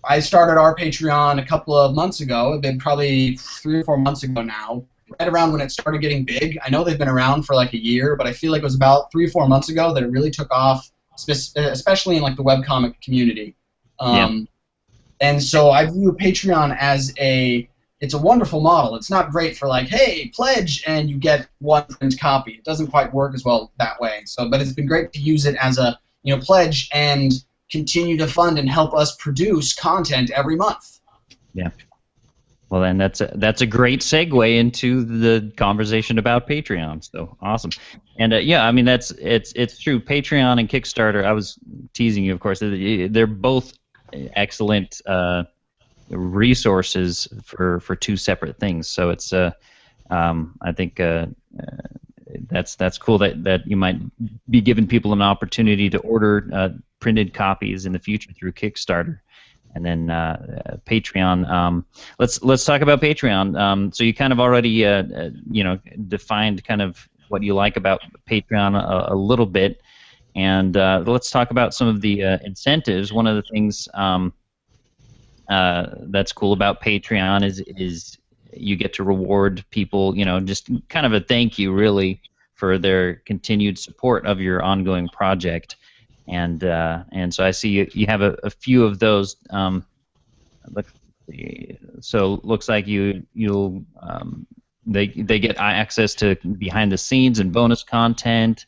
I started our Patreon a couple of months ago. It's been probably 3 or 4 months ago now, right around when it started getting big. I know they've been around for like a year, but I feel like it was about 3 or 4 months ago that it really took off, especially in like the webcomic community. And so I view Patreon as it's a wonderful model. It's not great for like, hey, pledge and you get one print copy. It doesn't quite work as well that way. So, but it's been great to use it as a pledge and continue to fund and help us produce content every month. Yeah. Well, then that's a great segue into the conversation about Patreon. So awesome, and I mean it's true. Patreon and Kickstarter. I was teasing you, of course. They're both excellent resources for two separate things. So it's I think that's cool that you might be giving people an opportunity to order printed copies in the future through Kickstarter. And then Patreon. Let's talk about Patreon. So you kind of already defined kind of what you like about Patreon a little bit, and let's talk about some of the incentives. One of the things that's cool about Patreon is you get to reward people. Just kind of a thank you, really, for their continued support of your ongoing project. And so I see you have a few of those. So looks like you'll they get access to behind the scenes and bonus content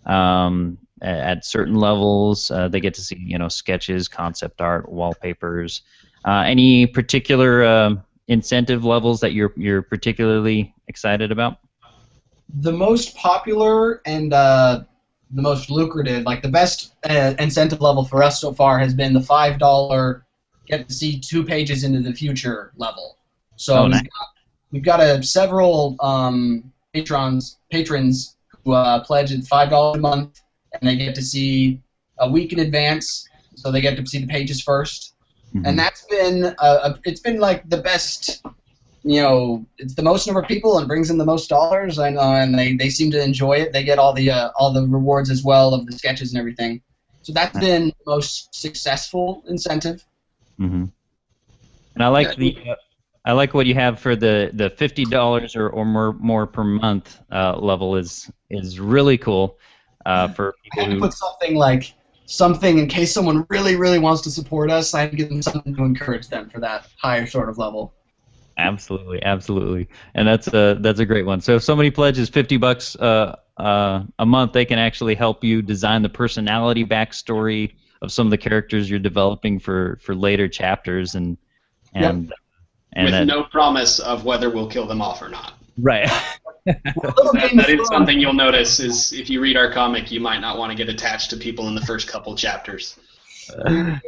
at certain levels. They get to see sketches, concept art, wallpapers. Any particular incentive levels that you're particularly excited about? The most popular and the most lucrative, like the best incentive level for us so far has been the $5 get to see 2 pages into the future level. So nice. we've got several patrons who pledge at $5 a month, and they get to see a week in advance, so they get to see the pages first. Mm-hmm. And that's been it's been like the best. It's the most number of people and brings in the most dollars, and they seem to enjoy it. They get all the rewards as well of the sketches and everything. So that's been the most successful incentive. Mm-hmm. And I like what you have for the $50 or more per month level is really cool for people who put something in case someone really, really wants to support us. I have to give them something to encourage them for that higher sort of level. Absolutely, and that's a great one. So if somebody pledges $50 a month, they can actually help you design the personality backstory of some of the characters you're developing for later chapters, and And with no promise of whether we'll kill them off or not. Right. That is something you'll notice is if you read our comic, you might not want to get attached to people in the first couple chapters. You're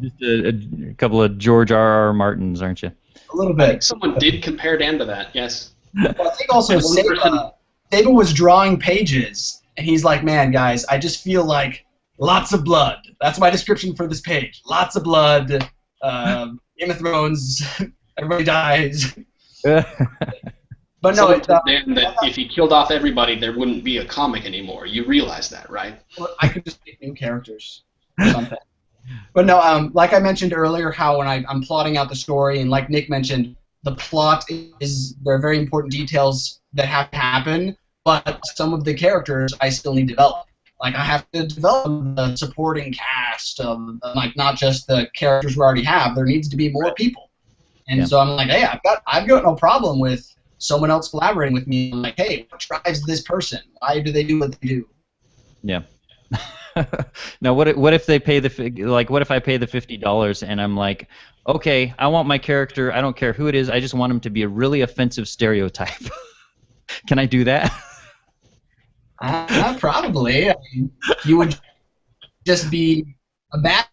just a couple of George R.R. Martins, aren't you? A little I bit. think someone did compare Dan to that, yes. Well, I think also Saba was drawing pages, and he's like, man, guys, I just feel like lots of blood. That's my description for this page. Lots of blood. Game of Thrones. Everybody dies. But no, someone told Dan that if he killed off everybody, there wouldn't be a comic anymore. You realize that, right? I could just make new characters or something. But no, like I mentioned earlier, how when I'm plotting out the story, and like Nick mentioned, the plot there are very important details that have to happen, but some of the characters I still need to develop. Like I have to develop the supporting cast of like not just the characters we already have. There needs to be more people, and so I'm like, hey, I've got no problem with someone else collaborating with me. I'm like, hey, what drives this person? Why do they do what they do? Yeah. Now, what if they pay what if I pay the $50 and I'm like, okay, I want my character. I don't care who it is. I just want him to be a really offensive stereotype. Can I do that? Probably. I mean, you would just be a bad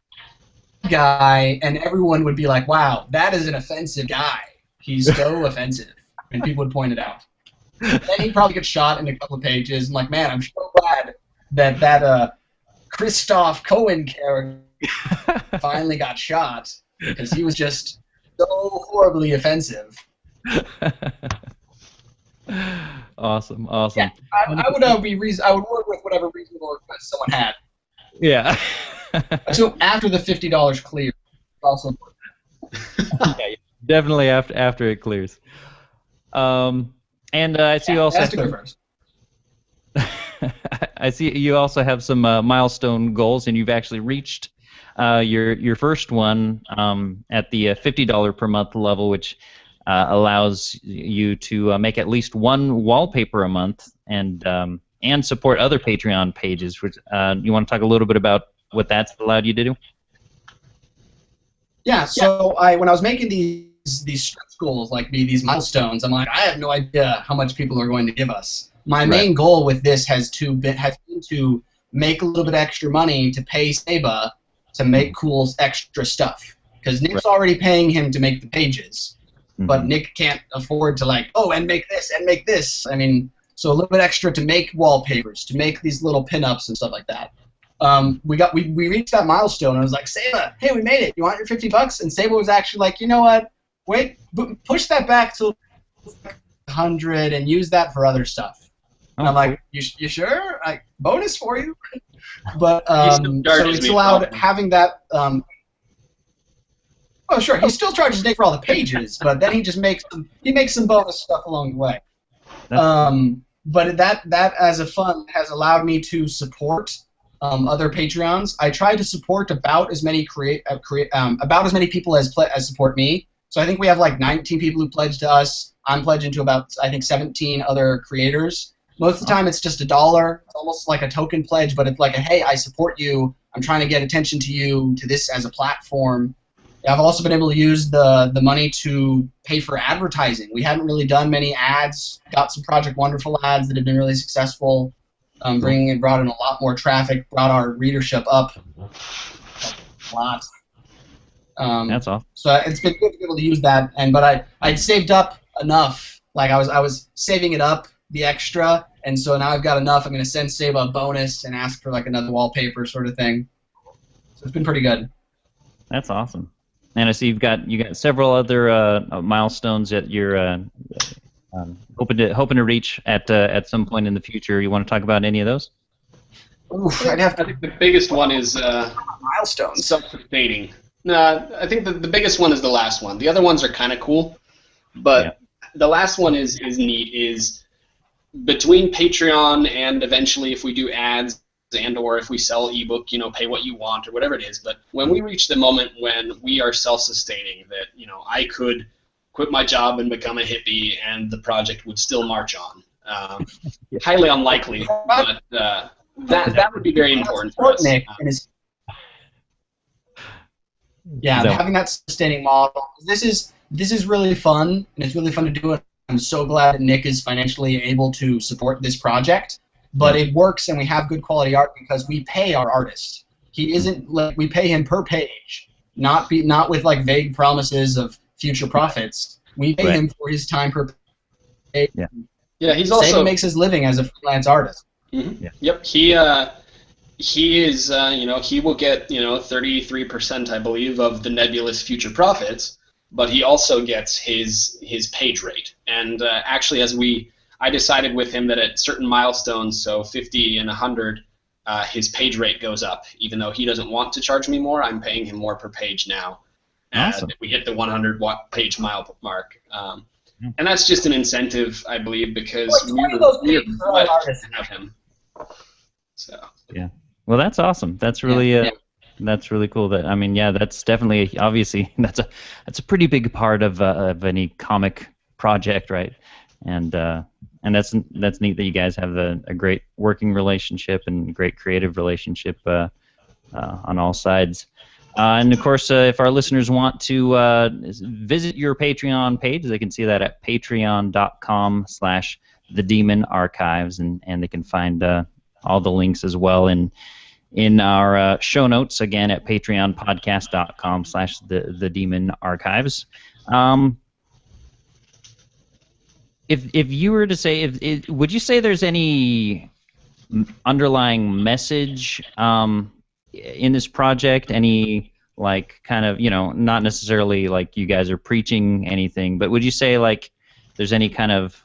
guy, and everyone would be like, wow, that is an offensive guy. He's so offensive. And people would point it out. Then he'd probably get shot in a couple of pages. I'm like, man, I'm so glad that Christoph Cohen character finally got shot because he was just so horribly offensive. Awesome. Yeah, I would I would work with whatever reasonable request someone had. Yeah. So after the $50 clear, also. Yeah, definitely after it clears. And I see you also. Has to go first. I see you also have some milestone goals, and you've actually reached your first one at the $50 per month level, which allows you to make at least one wallpaper a month and support other Patreon pages. Which you want to talk a little bit about what that's allowed you to do? Yeah. So when I was making these stretch goals, like these milestones, I'm like, I have no idea how much people are going to give us. My main goal with this has been to make a little bit extra money to pay Saba to make cool extra stuff. Because Nick's already paying him to make the pages, but Nick can't afford to and make this and make this. I mean, so a little bit extra to make wallpapers, to make these little pinups and stuff like that. We reached that milestone, and I was like, Saba, hey, we made it. You want your $50? And Saba was actually like, you know what? Wait, push that back to 100 and use that for other stuff. And I'm like, you sure? Bonus for you? But so it's allowed having that. Oh, sure. He still charges Nick for all the pages, but then he just makes some bonus stuff along the way. But that as a fund has allowed me to support other Patreons. I try to support about as many people as support me. So I think we have like 19 people who pledge to us. I'm pledging to about, I think, 17 other creators. Most of the time it's just $1. It's almost like a token pledge, but it's like hey, I support you. I'm trying to get attention to you, to this as a platform. I've also been able to use the money to pay for advertising. We haven't really done many ads. Got some Project Wonderful ads that have been really successful. Brought in a lot more traffic, brought our readership up a lot. That's awesome. So it's been good to be able to use that, but I'd saved up enough. Like I was saving it up, the extra, and so now I've got enough. I'm going to send Saba a bonus and ask for like another wallpaper sort of thing. So it's been pretty good. That's awesome. And I see you got several other milestones that you're hoping to reach at some point in the future. You want to talk about any of those? Oof, I think the biggest one is milestones. Self-sustaining. No, I think the biggest one is the last one. The other ones are kind of cool, but the last one is neat. Is between Patreon and eventually if we do ads and or if we sell ebook, pay what you want or whatever it is. But when we reach the moment when we are self-sustaining, that I could quit my job and become a hippie and the project would still march on. Highly unlikely, but that would be very important for us. Having that sustaining model. This this is really fun, and it's really fun to do it. I'm so glad that Nick is financially able to support this project, but it works, and we have good quality art because we pay our artist. He isn't like we pay him per page, not with like vague promises of future profits. We pay him for his time per page. Yeah. Yeah, he's also makes his living as a freelance artist. Mm-hmm. Yeah. Yep. He is, he will get, 33%, I believe, of the Nebulous future profits, but he also gets his page rate. And actually, I decided with him that at certain milestones, so 50 and 100, his page rate goes up. Even though he doesn't want to charge me more, I'm paying him more per page now. Awesome. We hit the 100 page mile mark. And that's just an incentive, I believe, because we're blessed to have him. So. Yeah. Well, that's awesome. That's really that's really cool. That's definitely obviously that's a pretty big part of any comic project, right? And that's neat that you guys have a great working relationship and great creative relationship on all sides. And of course, if our listeners want to visit your Patreon page, they can see that at patreon.com/thedemonarchives, and they can find all the links as well in our show notes, again, at patreonpodcast.com/thedemonarchives. If you were to say, would you say there's any underlying message in this project? Any, like, kind of, not necessarily like you guys are preaching anything, but would you say, like, there's any kind of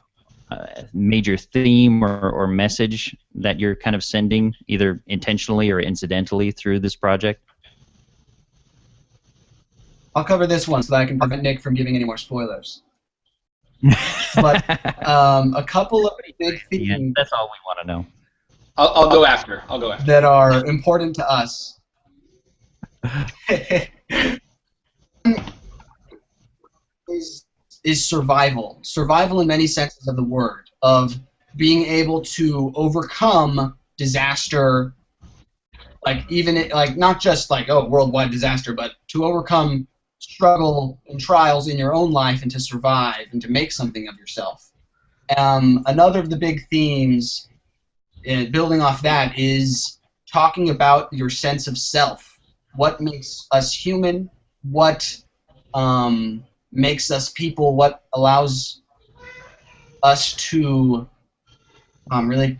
major theme or message that you're kind of sending, either intentionally or incidentally, through this project? I'll cover this one so that I can prevent Nick from giving any more spoilers. But a couple of big themes. Yeah, that's all we want to know. I'll go after. That are important to us. is survival. Survival in many senses of the word, of being able to overcome disaster, not just worldwide disaster, but to overcome struggle and trials in your own life and to survive and to make something of yourself. Another of the big themes, building off that, is talking about your sense of self. What makes us human? What makes us people? What allows us to really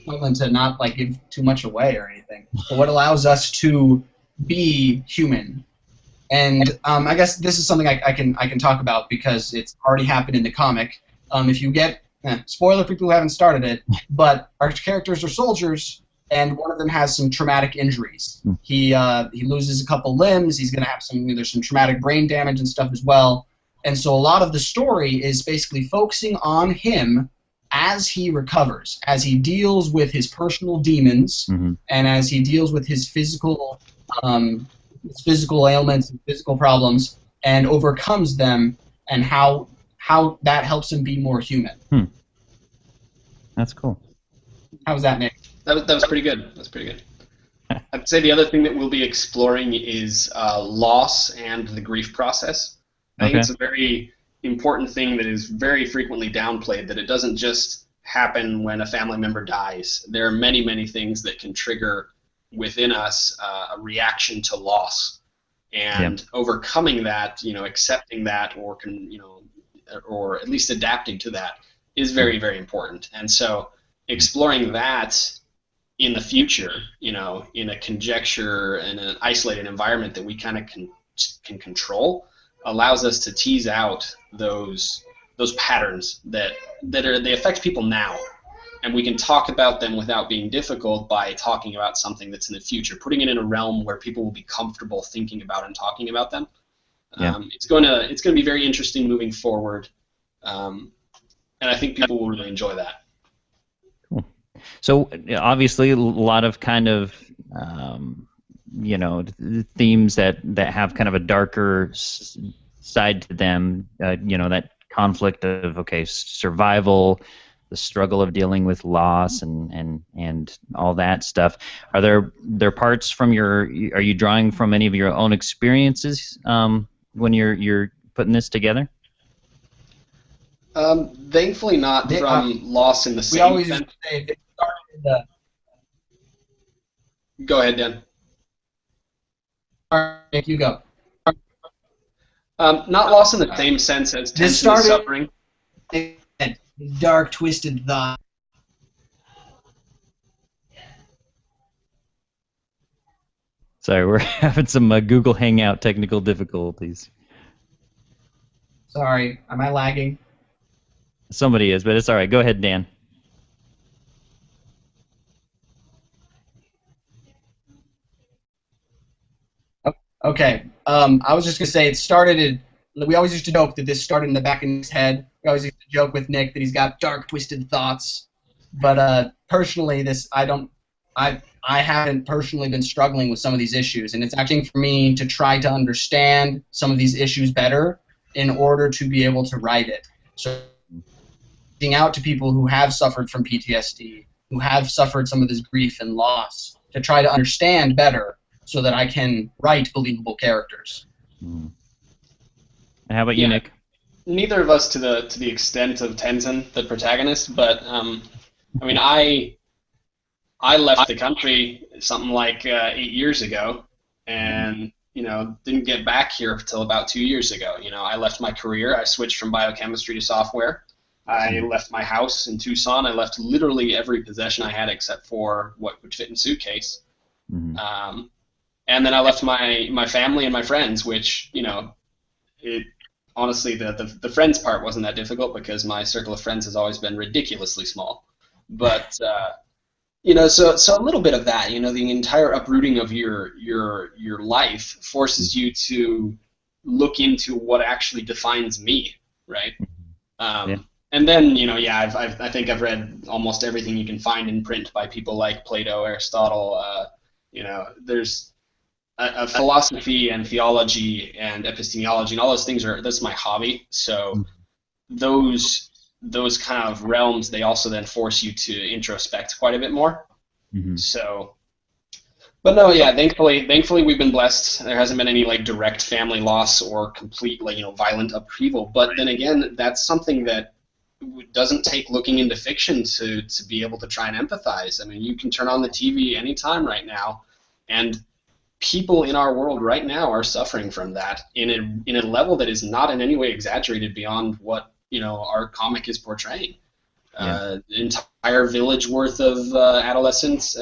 to not give too much away or anything, but what allows us to be human? And I guess this is something I can talk about because it's already happened in the comic. If you get spoiler for people who haven't started it, but our characters are soldiers, and one of them has some traumatic injuries. He loses a couple limbs. He's gonna have there's some traumatic brain damage and stuff as well. And so a lot of the story is basically focusing on him as he recovers, as he deals with his personal demons, and as he deals with his physical ailments and physical problems, and overcomes them, and how that helps him be more human. That's cool. How was that, Nick? That was pretty good. That's pretty good. I'd say the other thing that we'll be exploring is loss and the grief process. I think it's a very important thing that is very frequently downplayed, that it doesn't just happen when a family member dies. There are many, many things that can trigger within us a reaction to loss, and overcoming that, accepting that, or or at least adapting to that, is very, very important. And so exploring that in the future, in a conjecture and an isolated environment that we kind of can control, allows us to tease out those patterns that they affect people now, and we can talk about them without being difficult by talking about something that's in the future, putting it in a realm where people will be comfortable thinking about and talking about them. It's going to be very interesting moving forward, and I think people will really enjoy that. Cool. So obviously a lot of kind of themes that have kind of a darker side to them, that conflict of survival, the struggle of dealing with loss, and all that stuff. Are there parts from are you drawing from any of your own experiences when you're putting this together? Thankfully not from loss in the we same always sense. say it started in the Go ahead, Dan. Nick, you go. Not loss in the same sense as This tension and started suffering. dark, twisted thought. Sorry, we're having some Google Hangout technical difficulties. Sorry, am I lagging? Somebody is, but it's all right. Go ahead, Dan. Okay. I was just gonna say it started in. We always used to joke that this started in the back of Nick's head. We always used to joke with Nick that he's got dark, twisted thoughts. But personally, I haven't personally been struggling with some of these issues, and it's actually for me to try to understand some of these issues better in order to be able to write it. So, reaching out to people who have suffered from PTSD, who have suffered some of this grief and loss, to try to understand better, so that I can write believable characters. And how about you, Nick? Neither of us to the extent of Tenzin, the protagonist, but I mean, I left the country something like 8 years ago, and didn't get back here until about 2 years ago. I left my career. I switched from biochemistry to software. I left my house in Tucson. I left literally every possession I had except for what would fit in a suitcase. And then I left my family and my friends, which honestly, the friends part wasn't that difficult because my circle of friends has always been ridiculously small. But so a little bit of that, the entire uprooting of your life forces you to look into what actually defines me, right? And then I think I've read almost everything you can find in print by people like Plato, Aristotle. There's a philosophy and theology and epistemology and all those things that's my hobby. So those kind of realms, they also then force you to introspect quite a bit more. So, but no, yeah, thankfully we've been blessed. There hasn't been any direct family loss or complete violent upheaval. But then again, that's something that doesn't take looking into fiction to be able to try and empathize. I mean, you can turn on the TV anytime right now, and people in our world right now are suffering from that in a level that is not in any way exaggerated beyond what our comic is portraying. Entire village worth of adolescents,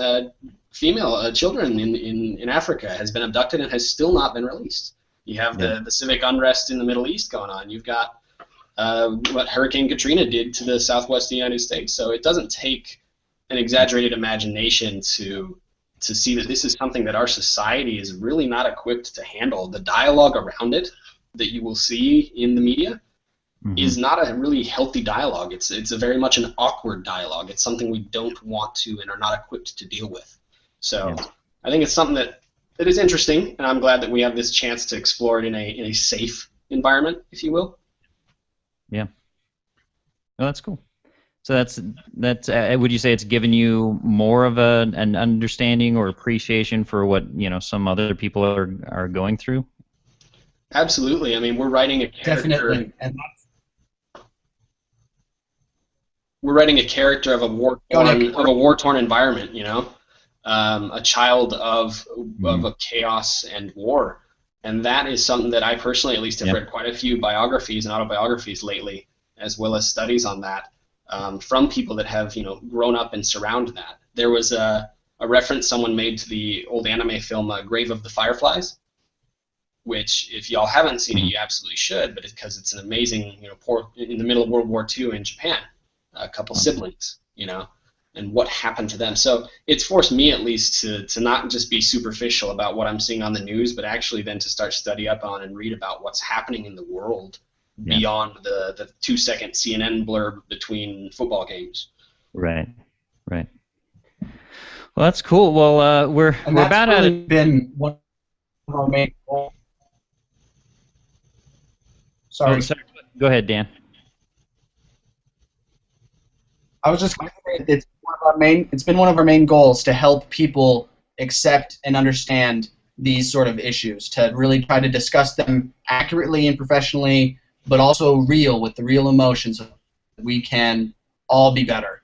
female children in Africa has been abducted and has still not been released. You have the civic unrest in the Middle East going on. You've got what Hurricane Katrina did to the southwest United States. So it doesn't take an exaggerated imagination to see that this is something that our society is really not equipped to handle. The dialogue around it that you will see in the media is not a really healthy dialogue. It's a very much an awkward dialogue. It's something we don't want to and are not equipped to deal with. So I think it's something that is interesting, and I'm glad that we have this chance to explore it in a safe environment, if you will. Yeah. Well, that's cool. So that's would you say it's given you more of an understanding or appreciation for what some other people are going through? Absolutely. I mean, we're writing a character. Definitely. And we're writing a character of a war-torn environment. A child of a chaos and war, and that is something that I personally, at least, have read quite a few biographies and autobiographies lately, as well as studies on that. From people that have grown up and surround that. There was a reference someone made to the old anime film Grave of the Fireflies, which if y'all haven't seen it, you absolutely should. But because it's an amazing, in the middle of World War II in Japan, a couple siblings, and what happened to them. So it's forced me at least to not just be superficial about what I'm seeing on the news, but actually then to start study up on and read about what's happening in the world. Beyond the 2-second CNN blurb between football games. Right. Well, that's cool. Well, we're about really at it. Been one of our main goals. Sorry. Sorry. Go ahead, Dan. I was just going to say it's been one of our main goals to help people accept and understand these sort of issues, to really try to discuss them accurately and professionally, but also real, with the real emotions, so that we can all be better.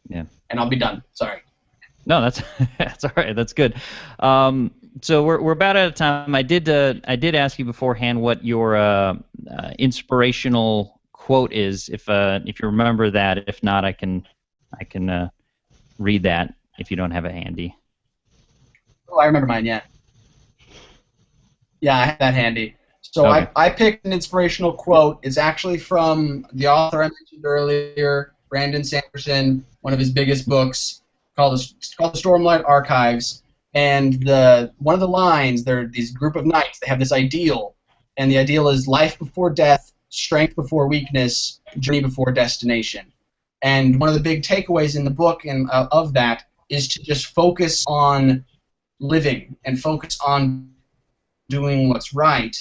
Yeah. And I'll be done. Sorry. No, that's that's all right. That's good. So we're about out of time. I did ask you beforehand what your inspirational quote is, if you remember that. If not, I can read that if you don't have it handy. Oh, I remember mine. Yeah. Yeah, I have that handy. So Okay. I picked an inspirational quote. It's actually from the author I mentioned earlier, Brandon Sanderson, one of his biggest books, it's called the Stormlight Archives. And one of the lines, they're these group of knights. They have this ideal, and the ideal is life before death, strength before weakness, journey before destination. And one of the big takeaways in the book and of that is to just focus on living and focus on doing what's right,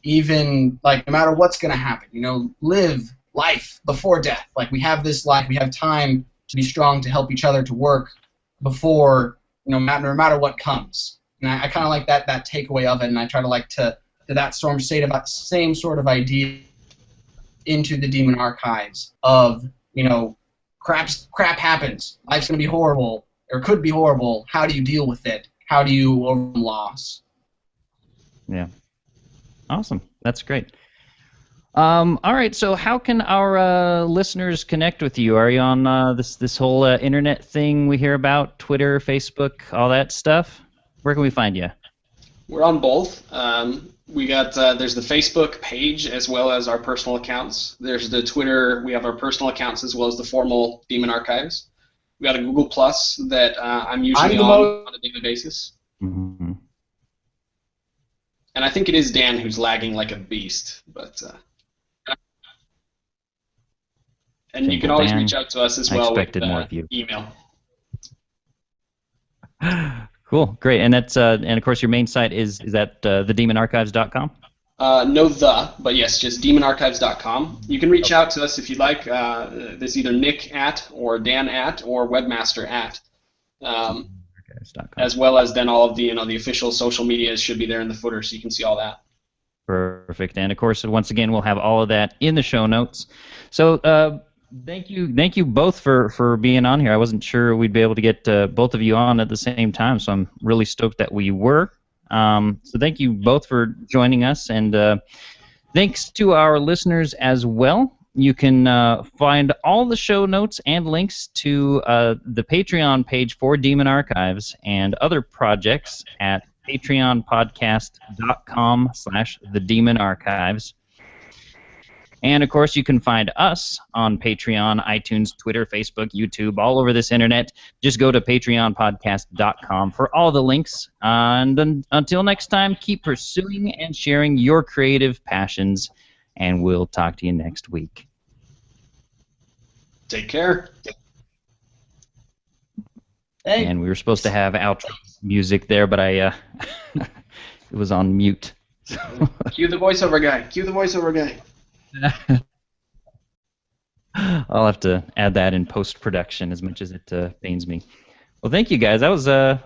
even like no matter what's going to happen. Live life before death. Like, we have this life, we have time to be strong, to help each other, to work before, no matter what comes. And I kind of like that takeaway of it, and I try to that storm state about the same sort of idea into the Demon Archives of, crap happens. Life's going to be horrible, or could be horrible. How do you deal with it? How do you overcome loss? Yeah. Awesome. That's great. All right. So, how can our listeners connect with you? Are you on this whole internet thing we hear about? Twitter, Facebook, all that stuff? Where can we find you? We're on both. We got there's the Facebook page as well as our personal accounts. There's the Twitter. We have our personal accounts as well as the formal Demon Archives. We got a Google Plus that I'm usually on a daily basis. Mm-hmm. And I think it is Dan who's lagging like a beast, but. And you can always reach out to us as well with email. Cool, great, and that's and of course your main site is that thedemonarchives.com? No, but yes, just demonarchives.com. You can reach out to us if you'd like. There's either Nick at, or Dan at, or Webmaster at, as well as then all of the the official social medias should be there in the footer, so you can see all that. Perfect, and of course, once again, we'll have all of that in the show notes. So. Thank you both for being on here. I wasn't sure we'd be able to get both of you on at the same time, so I'm really stoked that we were. So thank you both for joining us, and thanks to our listeners as well. You can find all the show notes and links to the Patreon page for Demon Archives and other projects at patreonpodcast.com/thedemonarchives. And, of course, you can find us on Patreon, iTunes, Twitter, Facebook, YouTube, all over this internet. Just go to patreonpodcast.com for all the links. And until next time, keep pursuing and sharing your creative passions, and we'll talk to you next week. Take care. Hey. And we were supposed to have outro music there, but it was on mute. Cue the voiceover guy. I'll have to add that in post-production, as much as it pains me. Well, thank you guys. That was a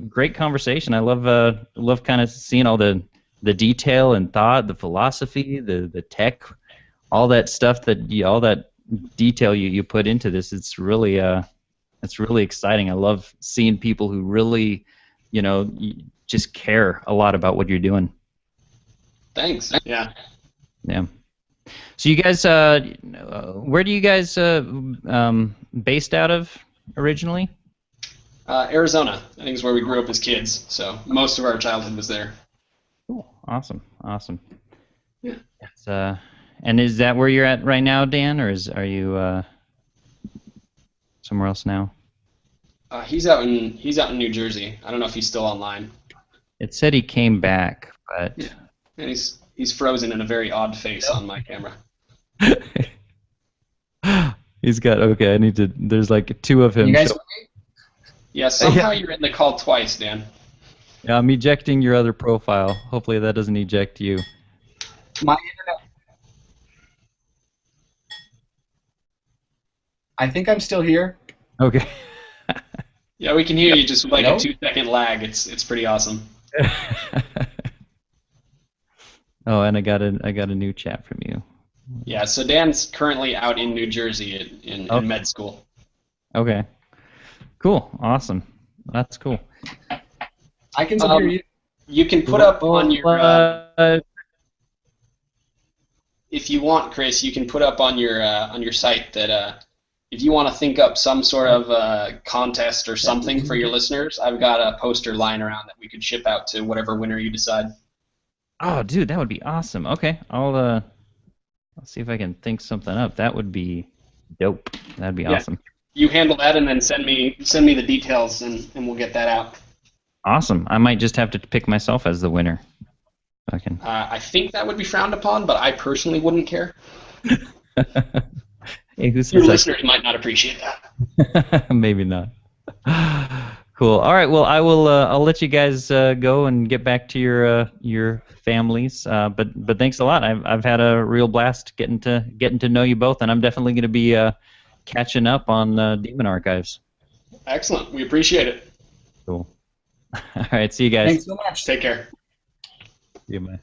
great conversation. I love kind of seeing all the detail and thought, the philosophy, the tech, all that stuff all that detail you put into this. It's really exciting. I love seeing people who really, just care a lot about what you're doing. Thanks. Yeah. Yeah. So you guys, where do you guys based out of originally? Arizona, I think, is where we grew up as kids. So most of our childhood was there. Cool. Awesome. Yeah. And is that where you're at right now, Dan, or are you somewhere else now? He's out in New Jersey. I don't know if he's still online. It said he came back, but yeah, and he's frozen in a very odd face on my camera. He's got okay. I need to. There's like two of him. You guys? Yeah, somehow you're in the call twice, Dan. Yeah, I'm ejecting your other profile. Hopefully that doesn't eject you. My internet. I think I'm still here. Okay. Yeah, we can hear you just with like a 2-second lag. It's pretty awesome. Oh, and I got a new chat from you. Yeah, so Dan's currently out in New Jersey in med school. Okay. Cool. Awesome. That's cool. I can still hear you. You can put up on your if you want, Chris, you can put up on your site that if you want to think up some sort of contest or something for your listeners, I've got a poster lying around that we could ship out to whatever winner you decide. Oh, dude, that would be awesome. Okay, I'll see if I can think something up. That would be dope. That'd be awesome. You handle that and then send me the details and we'll get that out. Awesome. I might just have to pick myself as the winner. I think that would be frowned upon, but I personally wouldn't care. Hey, who says your listeners might not appreciate that. Maybe not. Cool. All right. Well, I will. I'll let you guys go and get back to your families. But thanks a lot. I've had a real blast getting to know you both, and I'm definitely going to be catching up on Demon Archives. Excellent. We appreciate it. Cool. All right. See you guys. Thanks so much. Take care. See you, bye.